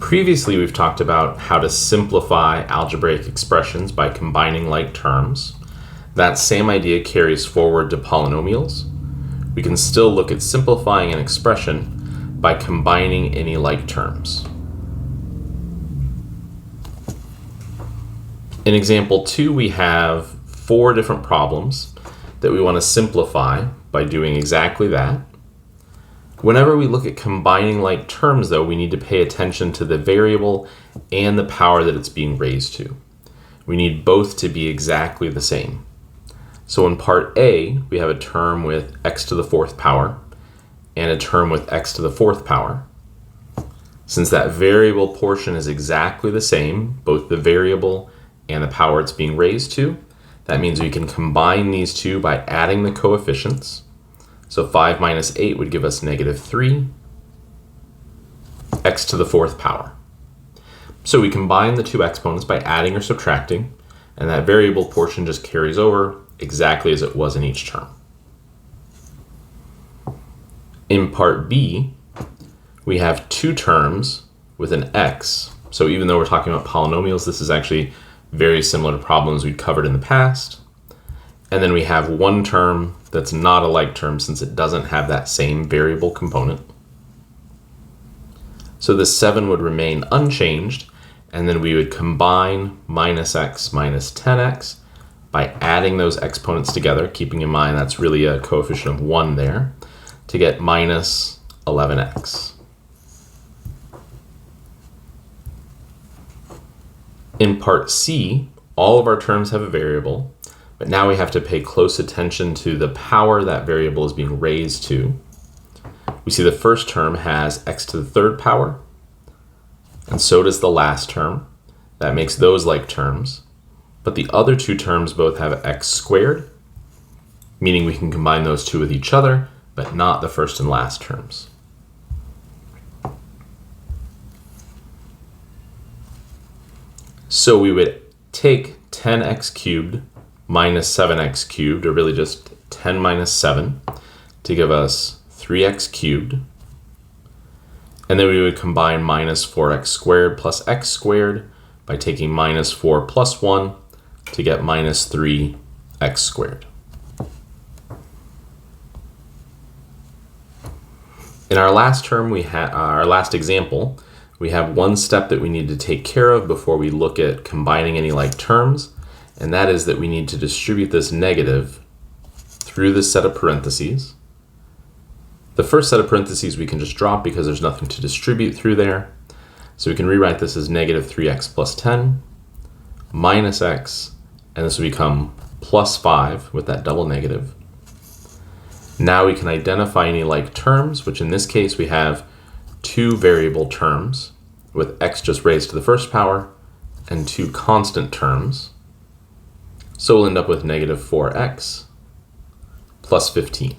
Previously, we've talked about how to simplify algebraic expressions by combining like terms. That same idea carries forward to polynomials. We can still look at simplifying an expression by combining any like terms. In example 2, we have 4 different problems that we want to simplify by doing exactly that. Whenever we look at combining like terms, though, we need to pay attention to the variable and the power that it's being raised to. We need both to be exactly the same. So in part A, we have a term with x to the 4th power and a term with x to the 4th power. Since that variable portion is exactly the same, both the variable and the power it's being raised to, that means we can combine these two by adding the coefficients. So 5 minus 8 would give us negative 3, x to the 4th power. So we combine the two exponents by adding or subtracting, and that variable portion just carries over exactly as it was in each term. In part B, we have 2 terms with an x. So even though we're talking about polynomials, this is actually very similar to problems we've covered in the past. And then we have 1 term that's not a like term since it doesn't have that same variable component. So the 7 would remain unchanged, and then we would combine minus x minus 10x by adding those exponents together, keeping in mind that's really a coefficient of 1 there, to get minus 11x. In part C, all of our terms have a variable, but now we have to pay close attention to the power that variable is being raised to. We see the first term has x to the 3rd power, and so does the last term. That makes those like terms. But the other 2 terms both have x squared, meaning we can combine those two with each other, but not the first and last terms. So we would take 10x cubed minus 7x cubed, or really just 10 minus 7, to give us 3x cubed. And then we would combine minus 4x squared plus x squared by taking minus 4 plus 1 to get minus 3x squared. In our last term, our last example, we have 1 step that we need to take care of before we look at combining any like terms, and that is that we need to distribute this negative through this set of parentheses. The first set of parentheses we can just drop because there's nothing to distribute through there. So we can rewrite this as negative 3x plus 10 minus x, and this will become plus 5 with that double negative. Now we can identify any like terms, which in this case we have 2 variable terms with x just raised to the 1st power and 2 constant terms. So we'll end up with negative 4x plus 15.